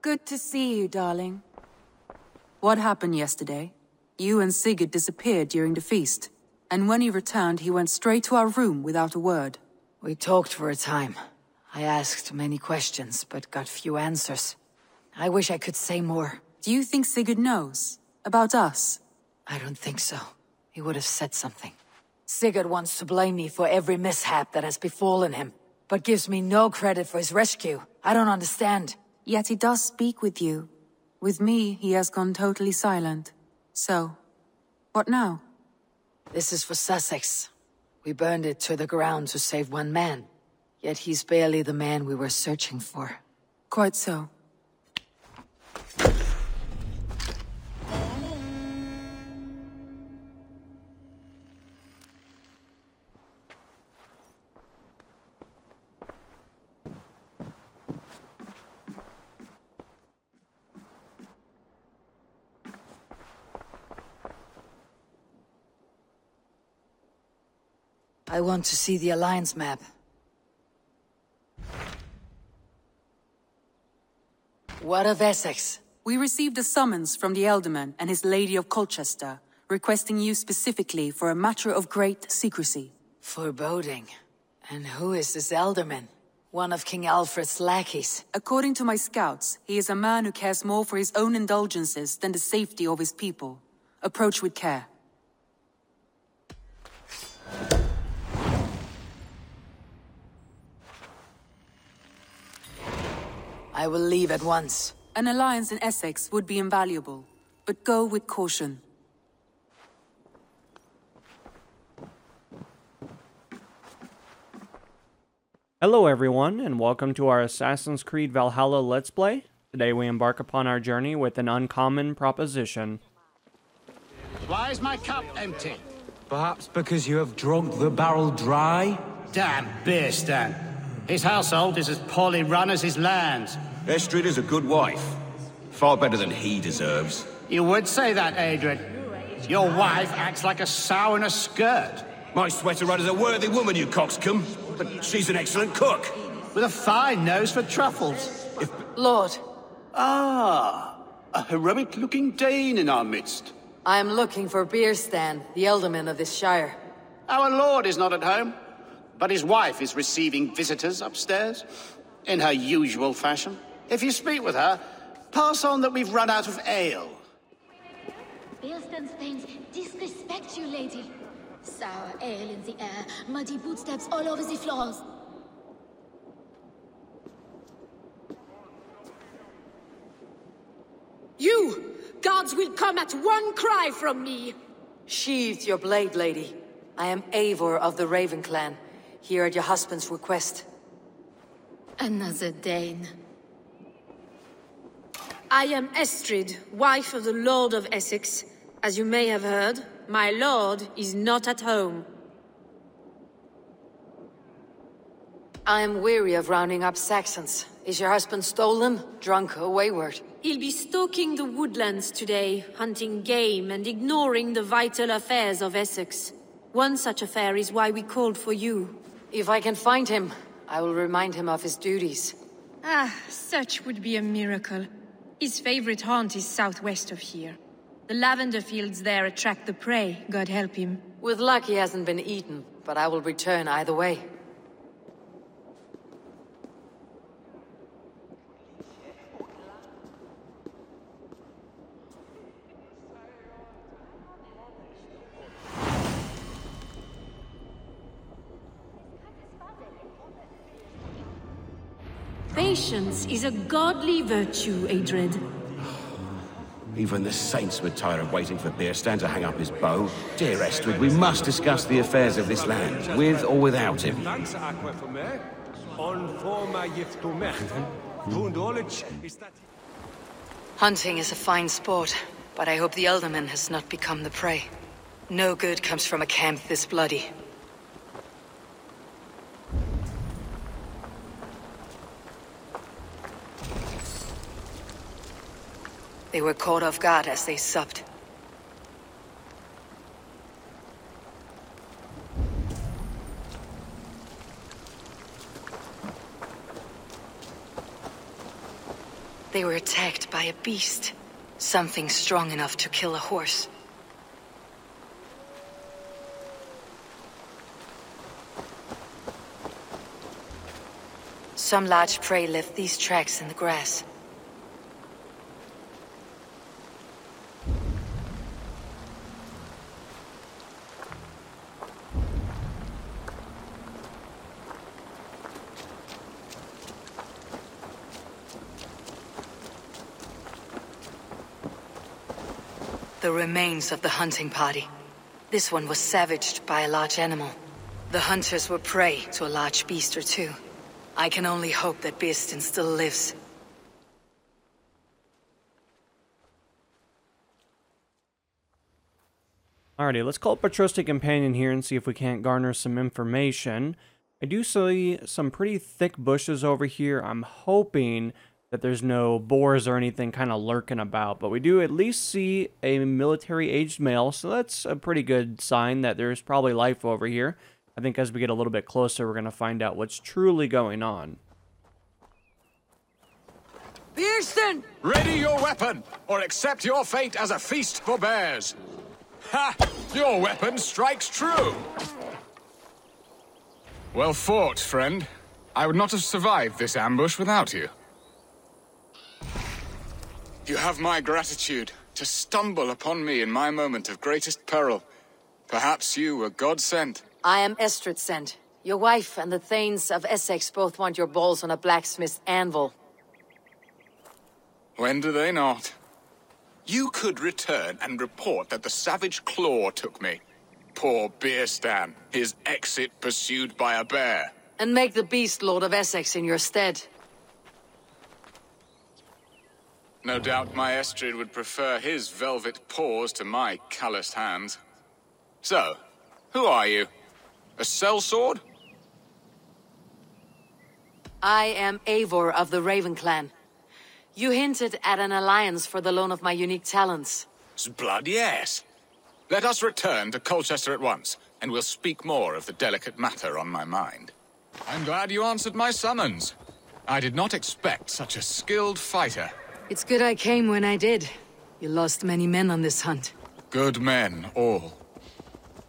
Good to see you, darling. What happened yesterday? You and Sigurd disappeared during the feast, and when he returned, he went straight to our room without a word. We talked for a time. I asked many questions, but got few answers. I wish I could say more. Do you think Sigurd knows? About us? I don't think so. He would have said something. Sigurd wants to blame me for every mishap that has befallen him, but gives me no credit for his rescue. I don't understand. Yet he does speak with you. With me, he has gone totally silent. So, what now? This is for Sussex. We burned it to the ground to save one man. Yet he's barely the man we were searching for. Quite so. I want to see the Alliance map. What of Essex? We received a summons from the Elderman and his Lady of Colchester, requesting you specifically for a matter of great secrecy. Foreboding. And who is this Elderman? One of King Alfred's lackeys. According to my scouts, he is a man who cares more for his own indulgences than the safety of his people. Approach with care. I will leave at once. An alliance in Essex would be invaluable, but go with caution. Hello everyone, and welcome to our Assassin's Creed Valhalla Let's Play. Today we embark upon our journey with an uncommon proposition. Why is my cup empty? Perhaps because you have drunk the barrel dry? Damn beer stand. His household is as poorly run as his lands. Estrid is a good wife. Far better than he deserves. You would say that, Adrian. Your wife acts like a sow in a skirt. My sweater run is a worthy woman, you coxcomb. But she's an excellent cook. With a fine nose for truffles. Lord, Ah, a heroic-looking Dane in our midst. I am looking for Beerstan, the Elderman of this shire. Our lord is not at home, but his wife is receiving visitors upstairs, in her usual fashion. If you speak with her, pass on that we've run out of ale. Beerstan's Thames disrespect you, lady. Sour ale in the air, muddy footsteps all over the floors. You! Gods will come at one cry from me! Sheathe your blade, lady. I am Eivor of the Raven clan, here at your husband's request. Another Dane. I am Estrid, wife of the Lord of Essex. As you may have heard, my lord is not at home. I am weary of rounding up Saxons. Is your husband stolen, drunk, or wayward? He'll be stalking the woodlands today, hunting game and ignoring the vital affairs of Essex. One such affair is why we called for you. If I can find him, I will remind him of his duties. Such would be a miracle. His favorite haunt is southwest of here. The lavender fields there attract the prey, God help him. With luck he hasn't been eaten, but I will return either way. Patience is a godly virtue, Adred. Even the saints would tire of waiting for Beerstan to hang up his bow. Dear Estrid, we must discuss the affairs of this land, with or without him. Hunting is a fine sport, but I hope the Elderman has not become the prey. No good comes from a camp this bloody. They were caught off guard as they supped. They were attacked by a beast. Something strong enough to kill a horse. Some large prey left these tracks in the grass. The remains of the hunting party. This one was savaged by a large animal. The hunters were prey to a large beast or two. I can only hope that Birsten still lives. Alrighty, let's call up a trusted companion here and see if we can't garner some information. I do see some pretty thick bushes over here. I'm hoping that there's no boars or anything kind of lurking about, but we do at least see a military-aged male, so that's a pretty good sign that there's probably life over here. I think as we get a little bit closer, we're going to find out what's truly going on. Birsten! Ready your weapon, or accept your fate as a feast for bears. Ha! Your weapon strikes true! Well fought, friend. I would not have survived this ambush without you. You have my gratitude to stumble upon me in my moment of greatest peril. Perhaps you were God-sent. I am Estrid sent. Your wife and the Thanes of Essex both want your balls on a blacksmith's anvil. When do they not? You could return and report that the savage claw took me. Poor Birsten, his exit pursued by a bear. And make the beast Lord of Essex in your stead. No doubt my Estrid would prefer his velvet paws to my calloused hands. So, who are you? A sellsword? I am Eivor of the Raven Clan. You hinted at an alliance for the loan of my unique talents. Blood, yes. Let us return to Colchester at once, and we'll speak more of the delicate matter on my mind. I'm glad you answered my summons. I did not expect such a skilled fighter. It's good I came when I did. You lost many men on this hunt. Good men, all.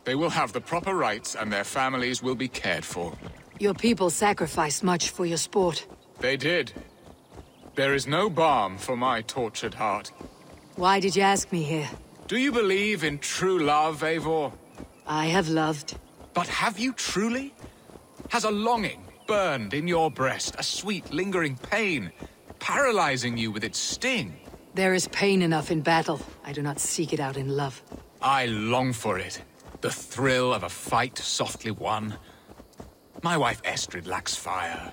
They will have the proper rights, and their families will be cared for. Your people sacrificed much for your sport. They did. There is no balm for my tortured heart. Why did you ask me here? Do you believe in true love, Eivor? I have loved. But have you truly? Has a longing burned in your breast, a sweet, lingering pain, paralyzing you with its sting? There is pain enough in battle. I do not seek it out in love. I long for it. The thrill of a fight softly won. My wife Estrid lacks fire.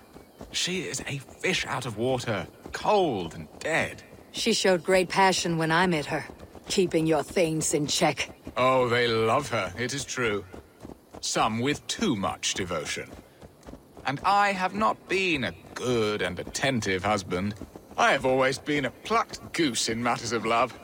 She is a fish out of water, cold and dead. She showed great passion when I met her, keeping your Thanes in check. Oh, they love her, it is true. Some with too much devotion. And I have not been a good and attentive husband. I have always been a plucked goose in matters of love.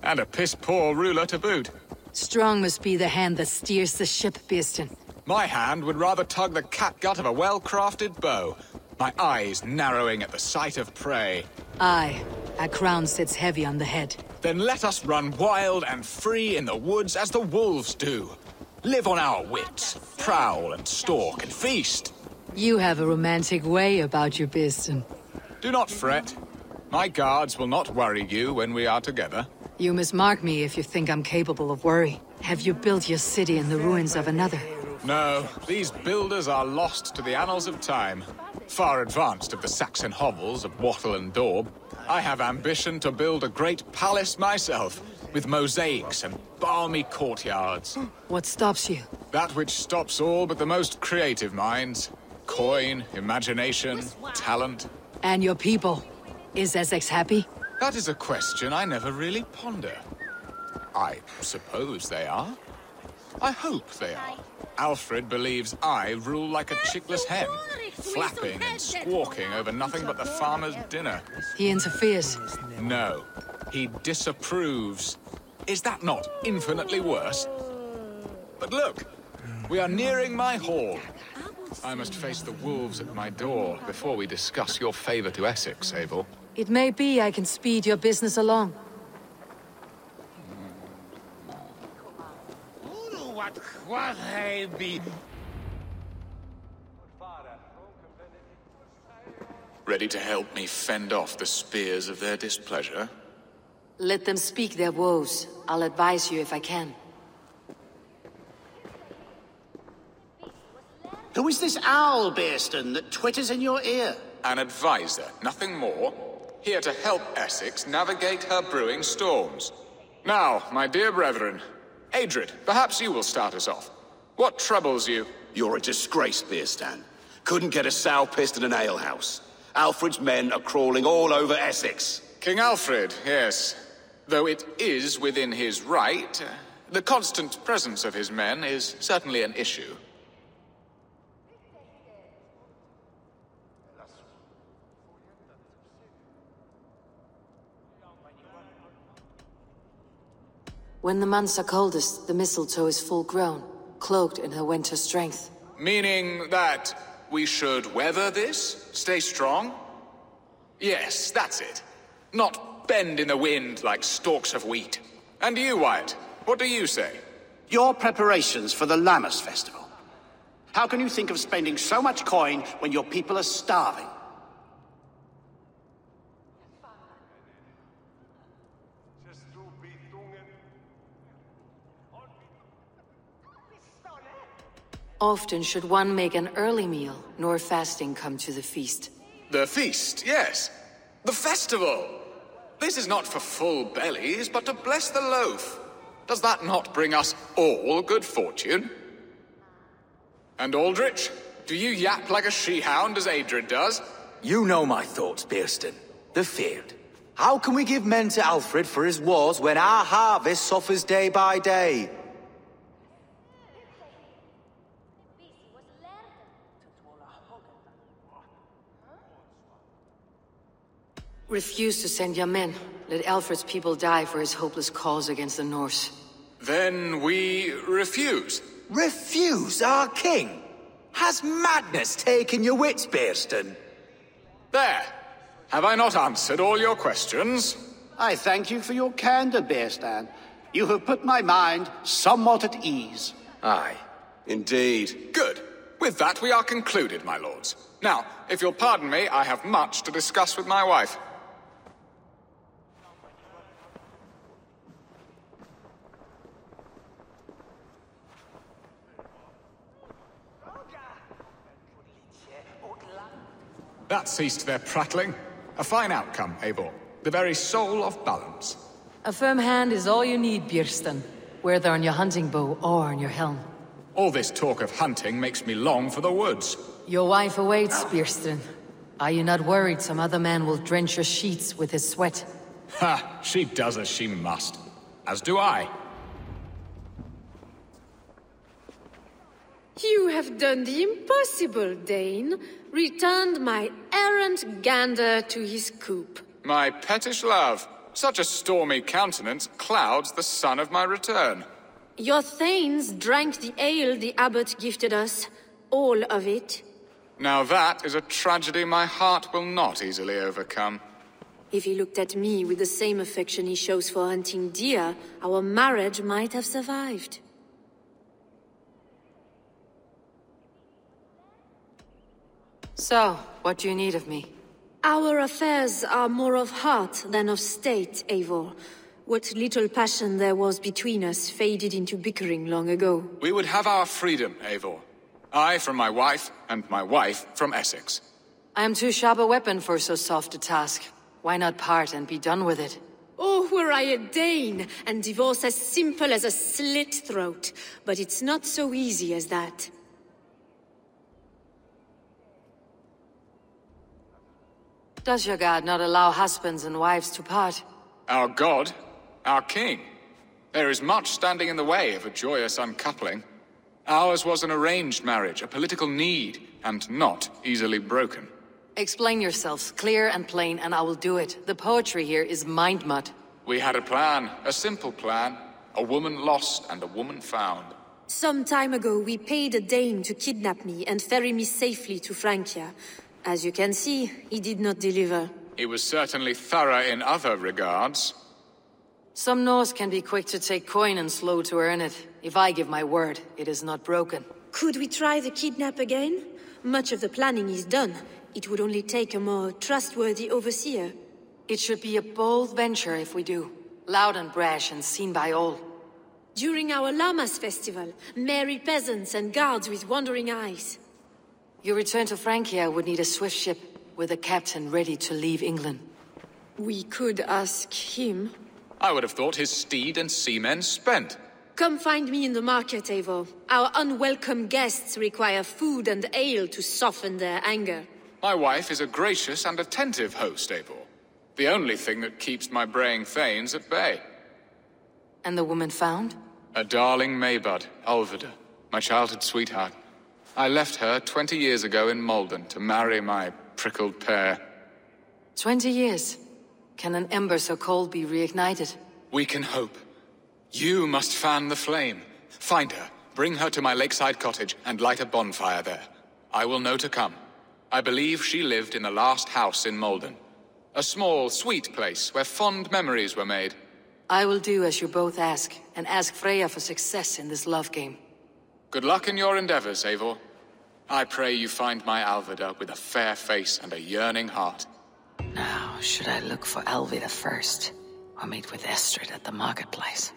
And a piss-poor ruler to boot. Strong must be the hand that steers the ship, Birsten. My hand would rather tug the catgut of a well-crafted bow. My eyes narrowing at the sight of prey. Aye, a crown sits heavy on the head. Then let us run wild and free in the woods as the wolves do. Live on our wits, prowl and stalk and feast. You have a romantic way about you, Birsten. Do not fret. My guards will not worry you when we are together. You mismark me if you think I'm capable of worry. Have you built your city in the ruins of another? No, these builders are lost to the annals of time. Far advanced of the Saxon hovels of Wattle and Daub. I have ambition to build a great palace myself, with mosaics and balmy courtyards. What stops you? That which stops all but the most creative minds. Coin, imagination, talent. And your people? Is Essex happy? That is a question I never really ponder. I suppose they are. I hope they are. Alfred believes I rule like a chickless hen, flapping and squawking over nothing but the farmer's dinner. He interferes. No, he disapproves. Is that not infinitely worse? But look, we are nearing my hall. I must face the wolves at my door before we discuss your favor to Essex, Abel. It may be I can speed your business along. Ready to help me fend off the spears of their displeasure? Let them speak their woes. I'll advise you if I can. Who is this owl, Bearston, that twitters in your ear? An advisor, nothing more. Here to help Essex navigate her brewing storms. Now, my dear brethren, Adrid, perhaps you will start us off. What troubles you? You're a disgrace, Beerstan. Couldn't get a sow pissed in an alehouse. Alfred's men are crawling all over Essex. King Alfred, yes. Though it is within his right, the constant presence of his men is certainly an issue. When the months are coldest, the mistletoe is full grown, cloaked in her winter strength. Meaning that we should weather this? Stay strong? Yes, that's it. Not bend in the wind like stalks of wheat. And you, Wyatt, what do you say? Your preparations for the Lammas festival. How can you think of spending so much coin when your people are starving? Often should one make an early meal, nor fasting come to the feast. The feast, yes. The festival! This is not for full bellies, but to bless the loaf. Does that not bring us all good fortune? And Aldrich, do you yap like a she-hound as Adrid does? You know my thoughts, Bearston. The feared. How can we give men to Alfred for his wars when our harvest suffers day by day? Refuse to send your men. Let Alfred's people die for his hopeless cause against the Norse. Then we refuse. Refuse our king? Has madness taken your wits, Bearston? There. Have I not answered all your questions? I thank you for your candor, Bearstan. You have put my mind somewhat at ease. Aye. Indeed. Good. With that we are concluded, my lords. Now, if you'll pardon me, I have much to discuss with my wife. That ceased their prattling. A fine outcome, Eivor. The very soul of balance. A firm hand is all you need, Björsten. Whether on your hunting bow or on your helm. All this talk of hunting makes me long for the woods. Your wife awaits, Björsten. Are you not worried some other man will drench your sheets with his sweat? Ha! She does as she must. As do I. You have done the impossible, Dane. Returned my errant gander to his coop. My pettish love. Such a stormy countenance clouds the sun of my return. Your thanes drank the ale the abbot gifted us. All of it. Now that is a tragedy my heart will not easily overcome. If he looked at me with the same affection he shows for hunting deer, our marriage might have survived. So, what do you need of me? Our affairs are more of heart than of state, Eivor. What little passion there was between us faded into bickering long ago. We would have our freedom, Eivor. I from my wife, and my wife from Essex. I am too sharp a weapon for so soft a task. Why not part and be done with it? Oh, were I a Dane, and divorce as simple as a slit throat. But it's not so easy as that. Does your god not allow husbands and wives to part? Our god? Our king? There is much standing in the way of a joyous uncoupling. Ours was an arranged marriage, a political need, and not easily broken. Explain yourselves, clear and plain, and I will do it. The poetry here is mind mud. We had a plan, a simple plan. A woman lost and a woman found. Some time ago, we paid a Dane to kidnap me and ferry me safely to Francia. As you can see, he did not deliver. He was certainly thorough in other regards. Some Norse can be quick to take coin and slow to earn it. If I give my word, it is not broken. Could we try the kidnap again? Much of the planning is done. It would only take a more trustworthy overseer. It should be a bold venture if we do. Loud and brash and seen by all. During our Llamas festival, merry peasants and guards with wandering eyes. Your return to Francia would need a swift ship, with a captain ready to leave England. We could ask him. I would have thought his steed and seamen spent. Come find me in the market, Eivor. Our unwelcome guests require food and ale to soften their anger. My wife is a gracious and attentive host, Eivor. The only thing that keeps my braying thanes at bay. And the woman found? A darling Maybud, Alvida, my childhood sweetheart. I left her 20 years ago in Malden to marry my prickled pear. 20 years? Can an ember so cold be reignited? We can hope. You must fan the flame. Find her, bring her to my lakeside cottage, and light a bonfire there. I will know to come. I believe she lived in the last house in Malden. A small, sweet place where fond memories were made. I will do as you both ask, and ask Freya for success in this love game. Good luck in your endeavors, Eivor. I pray you find my Alvida with a fair face and a yearning heart. Now, should I look for Alvida first, or meet with Estrid at the marketplace?